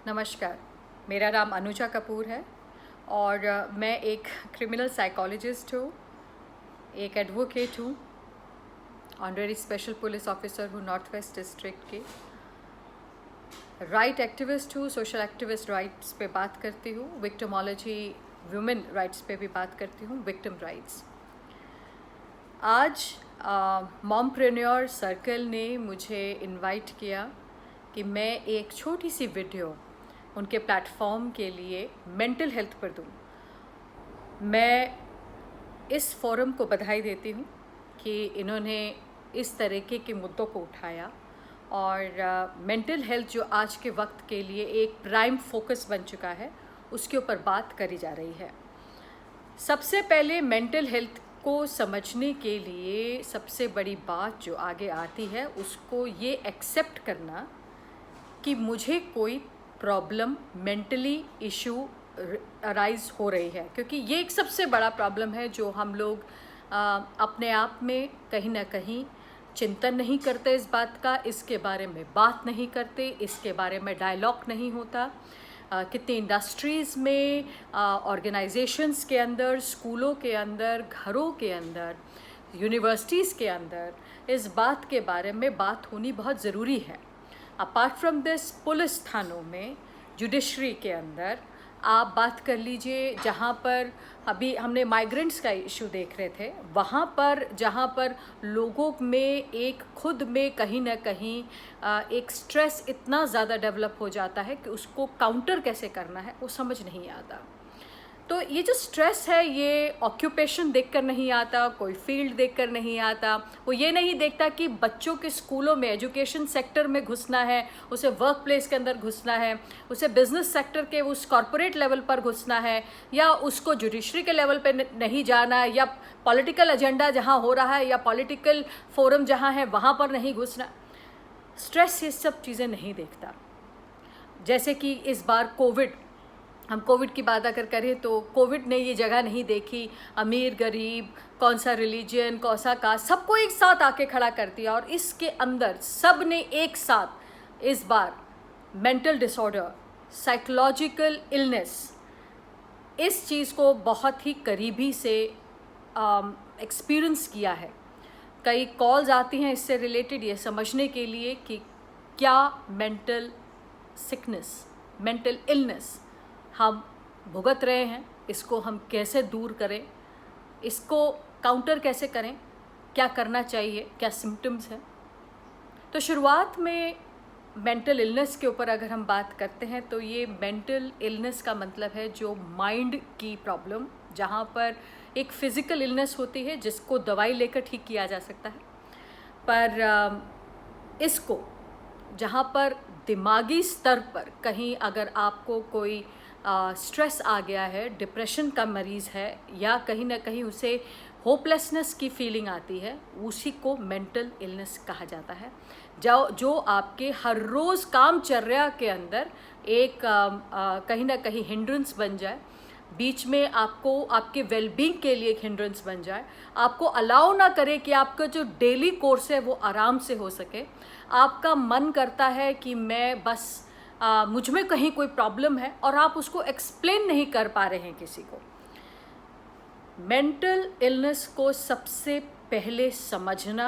नमस्कार, मेरा नाम अनुजा कपूर है और मैं एक क्रिमिनल साइकोलॉजिस्ट हूँ, एक एडवोकेट हूँ, ऑनरेरी स्पेशल पुलिस ऑफिसर हूँ नॉर्थ वेस्ट डिस्ट्रिक्ट की, राइट एक्टिविस्ट हूँ, सोशल एक्टिविस्ट राइट्स पे बात करती हूँ, विक्टिमोलॉजी वुमेन राइट्स पे भी बात करती हूँ, विक्टिम राइट्स। आज मॉमप्रेन्योर सर्कल ने मुझे इनवाइट किया कि मैं एक छोटी सी वीडियो उनके प्लेटफॉर्म के लिए मेंटल हेल्थ पर दूँ। मैं इस फोरम को बधाई देती हूँ कि इन्होंने इस तरीके के मुद्दों को उठाया और मेंटल हेल्थ जो आज के वक्त के लिए एक प्राइम फोकस बन चुका है, उसके ऊपर बात करी जा रही है। सबसे पहले मेंटल हेल्थ को समझने के लिए सबसे बड़ी बात जो आगे आती है, उसको ये एक्सेप्ट करना कि मुझे कोई प्रॉब्लम मेंटली इशू अराइज हो रही है, क्योंकि ये एक सबसे बड़ा प्रॉब्लम है जो हम लोग अपने आप में कहीं ना कहीं चिंतन नहीं करते इस बात का, इसके बारे में बात नहीं करते, इसके बारे में डायलॉग नहीं होता। कितनी इंडस्ट्रीज़ में, ऑर्गेनाइजेशंस के अंदर, स्कूलों के अंदर, घरों के अंदर, यूनिवर्सिटीज़ के अंदर इस बात के बारे में बात होनी बहुत ज़रूरी है। अपार्ट फ्रॉम दिस, पुलिस थानों में, जुडिशरी के अंदर आप बात कर लीजिए, जहाँ पर अभी हमने माइग्रेंट्स का इशू देख रहे थे, वहाँ पर जहाँ पर लोगों में एक खुद में कहीं ना कहीं एक स्ट्रेस इतना ज़्यादा डेवलप हो जाता है कि उसको काउंटर कैसे करना है वो समझ नहीं आता। तो ये जो स्ट्रेस है, ये ऑक्यूपेशन देखकर नहीं आता, कोई फील्ड देखकर नहीं आता। वो ये नहीं देखता कि बच्चों के स्कूलों में, एजुकेशन सेक्टर में घुसना है, उसे वर्क प्लेस के अंदर घुसना है, उसे बिजनेस सेक्टर के उस कॉरपोरेट लेवल पर घुसना है, या उसको जुडिशरी के लेवल पे नहीं जाना, या पॉलिटिकल एजेंडा जहाँ हो रहा है या पॉलिटिकल फोरम जहाँ है वहाँ पर नहीं घुसना। स्ट्रेस ये सब चीज़ें नहीं देखता। जैसे कि इस बार हम कोविड की बात अगर करें तो कोविड ने ये जगह नहीं देखी, अमीर गरीब, कौन सा रिलीजन, कौन सा कास्ट, सबको एक साथ आके खड़ा कर दिया और इसके अंदर सब ने एक साथ इस बार मेंटल डिसऑर्डर, साइकोलॉजिकल इलनेस, इस चीज़ को बहुत ही करीबी से एक्सपीरियंस किया है। कई कॉल्स आती हैं इससे रिलेटेड ये समझने के लिए कि क्या मेंटल सिकनेस, मेंटल इलनेस हम भुगत रहे हैं, इसको हम कैसे दूर करें, इसको काउंटर कैसे करें, क्या करना चाहिए, क्या सिम्टम्स हैं। तो शुरुआत में मेंटल इलनेस के ऊपर अगर हम बात करते हैं तो ये मेंटल इलनेस का मतलब है जो माइंड की प्रॉब्लम, जहाँ पर एक फिज़िकल इलनेस होती है जिसको दवाई लेकर ठीक किया जा सकता है, पर इसको जहाँ पर दिमागी स्तर पर कहीं अगर आपको कोई स्ट्रेस आ गया है, डिप्रेशन का मरीज़ है, या कहीं ना कहीं उसे होपलेसनेस की फीलिंग आती है, उसी को मेंटल इलनेस कहा जाता है। जो आपके हर रोज़ कामचर्या के अंदर एक कहीं ना कहीं हिंड्रेंस बन जाए, बीच में आपको आपके वेलबींग के लिए एक हिंड्रेंस बन जाए, आपको अलाउ ना करे कि आपका जो डेली कोर्स है वो आराम से हो सके। आपका मन करता है कि मैं बस मुझ में कहीं कोई प्रॉब्लम है और आप उसको एक्सप्लेन नहीं कर पा रहे हैं किसी को। मेंटल इलनेस को सबसे पहले समझना,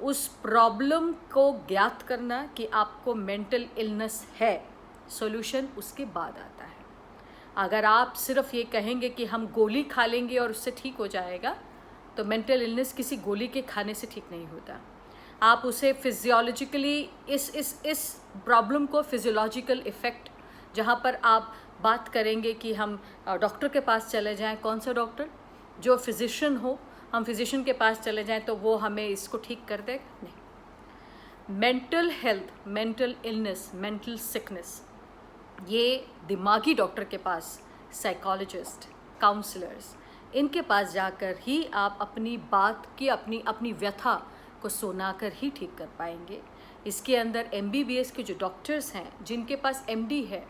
उस प्रॉब्लम को ज्ञात करना कि आपको मेंटल इलनेस है, सॉल्यूशन उसके बाद आता है। अगर आप सिर्फ ये कहेंगे कि हम गोली खा लेंगे और उससे ठीक हो जाएगा, तो मेंटल इलनेस किसी गोली के खाने से ठीक नहीं होता। आप उसे फिजियोलॉजिकली इस प्रॉब्लम को फिजियोलॉजिकल इफ़ेक्ट, जहाँ पर आप बात करेंगे कि हम डॉक्टर के पास चले जाएं, कौन सा डॉक्टर, जो फिजिशियन हो, हम फिजिशियन के पास चले जाएं तो वो हमें इसको ठीक कर देगा, नहीं। Mental health, mental illness, mental sickness, ये दिमागी डॉक्टर के पास, साइकोलॉजिस्ट, काउंसलर्स, इनके पास जाकर ही आप अपनी बात की, अपनी व्यथा को सुनाकर ही ठीक कर पाएंगे। इसके अंदर MBBS के जो डॉक्टर्स हैं, जिनके पास MD है,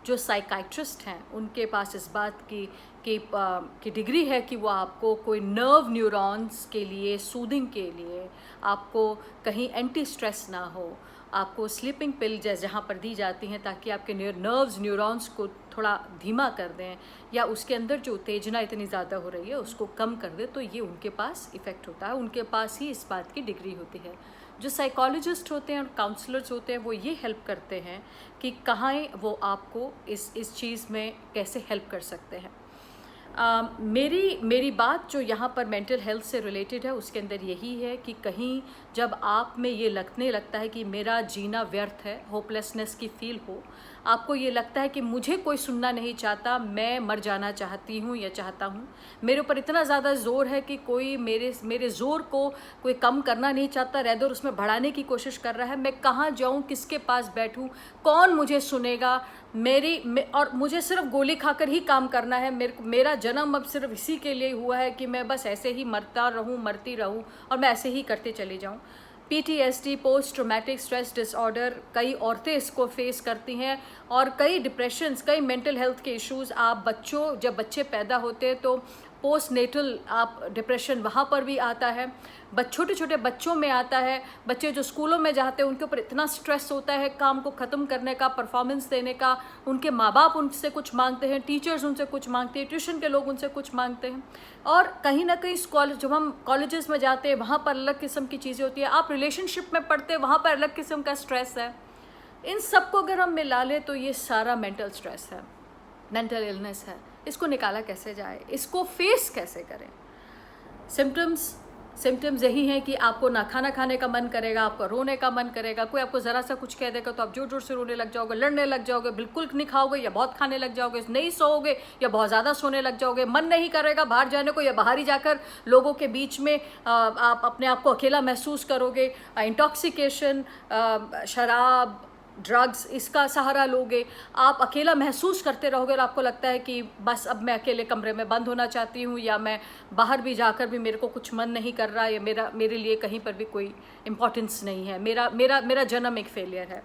जो साइकाइट्रिस्ट हैं, उनके पास इस बात की डिग्री है कि वो आपको कोई नर्व न्यूरॉन्स के लिए, सूदिंग के लिए, आपको कहीं एंटी स्ट्रेस ना हो, आपको स्लीपिंग पिल जहाँ पर दी जाती हैं ताकि आपके न्यूरॉन्स को थोड़ा धीमा कर दें या उसके अंदर जो उत्तेजना इतनी ज़्यादा हो रही है उसको कम कर दे, तो ये उनके पास इफ़ेक्ट होता है, उनके पास ही इस बात की डिग्री होती है। जो साइकोलॉजिस्ट होते हैं और काउंसलर्स होते हैं वो ये हेल्प करते हैं कि कहाँ वो आपको इस चीज़ में कैसे हेल्प कर सकते हैं। मेरी बात जो यहाँ पर मेंटल हेल्थ से रिलेटेड है उसके अंदर यही है कि कहीं जब आप में ये लगने लगता है कि मेरा जीना व्यर्थ है, होपलेसनेस की फील हो, आपको ये लगता है कि मुझे कोई सुनना नहीं चाहता, मैं मर जाना चाहती हूँ या चाहता हूँ, मेरे ऊपर इतना ज़्यादा ज़ोर है कि कोई मेरे ज़ोर को कोई कम करना नहीं चाहता, रेदर उसमें बढ़ाने की कोशिश कर रहा है, मैं कहाँ जाऊँ, किसके पास बैठूँ, कौन मुझे सुनेगा, और मुझे सिर्फ गोली खाकर ही काम करना है, मेरा जन्म अब सिर्फ इसी के लिए हुआ है कि मैं बस ऐसे ही मरती रहूं और मैं ऐसे ही करते चली जाऊं। PTSD, post traumatic stress disorder, कई औरतें इसको फेस करती हैं और कई डिप्रेशंस, कई मेंटल हेल्थ के इश्यूज़ आप जब बच्चे पैदा होते हैं तो पोस्ट नेटल आप डिप्रेशन वहाँ पर भी आता है, छोटे छोटे बच्चों में आता है, बच्चे जो स्कूलों में जाते हैं उनके ऊपर इतना स्ट्रेस होता है काम को ख़त्म करने का, परफॉर्मेंस देने का, उनके माँ बाप उनसे कुछ मांगते हैं, टीचर्स उनसे कुछ मांगते हैं, ट्यूशन के लोग उनसे कुछ मांगते हैं, और कहीं ना कहीं जब हम कॉलेजेस में जाते हैं वहाँ पर अलग किस्म की चीज़ें होती है, आप रिलेशनशिप में पढ़ते हैं वहाँ पर अलग किस्म का स्ट्रेस है। इन सबको अगर हम मिला लें तो ये सारा मेंटल स्ट्रेस है, मेंटल इलनेस है। इसको निकाला कैसे जाए, इसको फेस कैसे करें? सिम्टम्स यही हैं कि आपको ना खाना खाने का मन करेगा, आपको रोने का मन करेगा, कोई आपको ज़रा सा कुछ कह देगा तो आप जोर जोर से रोने लग जाओगे, लड़ने लग जाओगे, बिल्कुल नहीं खाओगे या बहुत खाने लग जाओगे, नहीं सोओगे या बहुत ज़्यादा सोने लग जाओगे, मन नहीं करेगा बाहर जाने को या बाहर ही जाकर लोगों के बीच में आप अपने आप को अकेला महसूस करोगे, इंटॉक्सिकेशन, शराब, ड्रग्स, इसका सहारा लोगे, आप अकेला महसूस करते रहोगे और आपको लगता है कि बस अब मैं अकेले कमरे में बंद होना चाहती हूँ, या मैं बाहर भी जाकर भी मेरे को कुछ मन नहीं कर रहा, या मेरे लिए कहीं पर भी कोई इम्पोर्टेंस नहीं है, मेरा जन्म एक फेलियर है।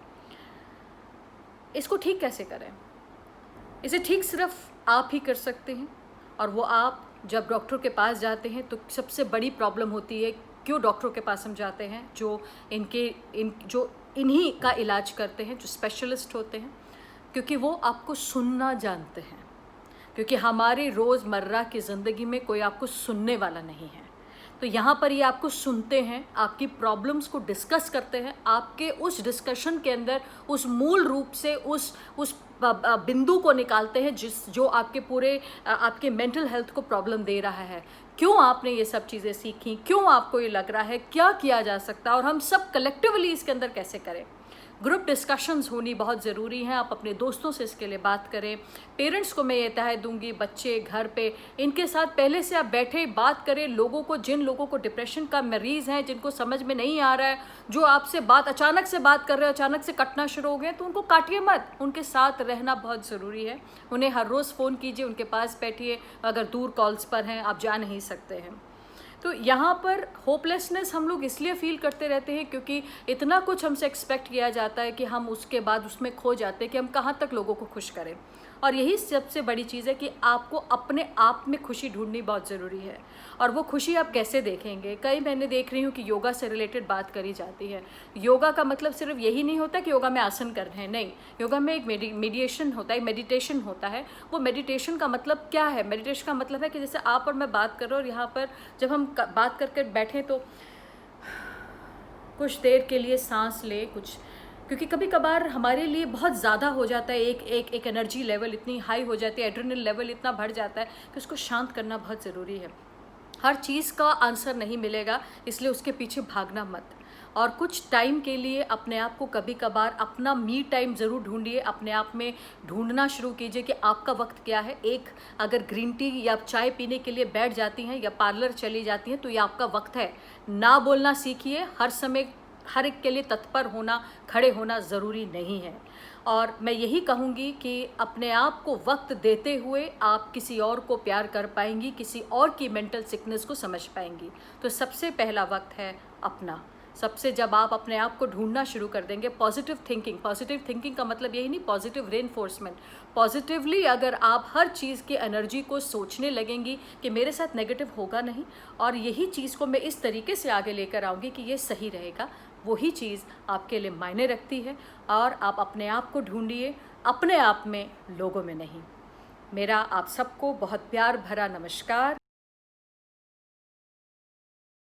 इसको ठीक कैसे करें? इसे ठीक सिर्फ आप ही कर सकते हैं, और वो आप जब डॉक्टर के पास जाते हैं तो सबसे बड़ी प्रॉब्लम होती है क्यों डॉक्टरों के पास हम जाते हैं, जो इन्हीं का इलाज करते हैं, जो स्पेशलिस्ट होते हैं, क्योंकि वो आपको सुनना जानते हैं, क्योंकि हमारी रोज़मर्रा की ज़िंदगी में कोई आपको सुनने वाला नहीं है। तो यहाँ पर ये आपको सुनते हैं, आपकी प्रॉब्लम्स को डिस्कस करते हैं, आपके उस डिस्कशन के अंदर उस मूल रूप से उस बिंदु को निकालते हैं जो आपके मेंटल हेल्थ को प्रॉब्लम दे रहा है, क्यों आपने ये सब चीज़ें सीखी, क्यों आपको ये लग रहा है, क्या किया जा सकता है और हम सब कलेक्टिवली इसके अंदर कैसे करें। ग्रुप डिस्कशंस होनी बहुत ज़रूरी हैं, आप अपने दोस्तों से इसके लिए बात करें, पेरेंट्स को मैं ये हिदायत दूंगी, बच्चे घर पे इनके साथ पहले से आप बैठे बात करें, जिन लोगों को डिप्रेशन का मरीज़ हैं, जिनको समझ में नहीं आ रहा है, जो आपसे अचानक से बात कर रहे हो, अचानक से कटना शुरू हो गए, तो उनको काटिए मत, उनके साथ रहना बहुत ज़रूरी है। उन्हें हर रोज़ फ़ोन कीजिए, उनके पास बैठिए, अगर दूर कॉल्स पर हैं, आप जा नहीं सकते हैं। तो यहाँ पर होपलेसनेस हम लोग इसलिए फील करते रहते हैं क्योंकि इतना कुछ हमसे एक्सपेक्ट किया जाता है कि हम उसके बाद उसमें खो जाते हैं कि हम कहाँ तक लोगों को खुश करें। और यही सबसे बड़ी चीज़ है कि आपको अपने आप में खुशी ढूंढनी बहुत ज़रूरी है, और वो खुशी आप कैसे देखेंगे। कई मैंने देख रही हूँ कि योगा से रिलेटेड बात करी जाती है। योगा का मतलब सिर्फ यही नहीं होता कि योगा में आसन कर रहे हैं, नहीं, योगा में एक मेडिटेशन होता है। वो मेडिटेशन का मतलब क्या है? मेडिटेशन का मतलब है कि जैसे आप और मैं बात कर रहे हो, और यहाँ पर जब हम बात करके बैठें तो कुछ देर के लिए सांस ले, क्योंकि कभी कभार हमारे लिए बहुत ज़्यादा हो जाता है, एक एनर्जी लेवल इतनी हाई हो जाती है, एड्रेनल लेवल इतना बढ़ जाता है कि उसको शांत करना बहुत ज़रूरी है। हर चीज़ का आंसर नहीं मिलेगा, इसलिए उसके पीछे भागना मत, और कुछ टाइम के लिए अपने आप को कभी कभार अपना मी टाइम ज़रूर ढूंढिए, अपने आप में ढूंढना शुरू कीजिए कि आपका वक्त क्या है। अगर ग्रीन टी या चाय पीने के लिए बैठ जाती हैं या पार्लर चली जाती हैं तो ये आपका वक्त है। ना बोलना सीखिए, हर समय हर एक के लिए तत्पर होना, खड़े होना ज़रूरी नहीं है। और मैं यही कहूँगी कि अपने आप को वक्त देते हुए आप किसी और को प्यार कर पाएंगी, किसी और की मेंटल सिकनेस को समझ पाएंगी। तो सबसे पहला वक्त है अपना। जब आप अपने आप को ढूंढना शुरू कर देंगे, पॉजिटिव थिंकिंग का मतलब यही नहीं, पॉजिटिव रेनफोर्समेंट, पॉजिटिवली अगर आप हर चीज़ की एनर्जी को सोचने लगेंगी कि मेरे साथ नेगेटिव होगा नहीं, और यही चीज़ को मैं इस तरीके से आगे लेकर आऊँगी कि ये सही रहेगा, वही चीज़ आपके लिए मायने रखती है, और आप अपने आप को ढूंढिए, अपने आप में, लोगों में नहीं। मेरा आप सबको बहुत प्यार भरा नमस्कार।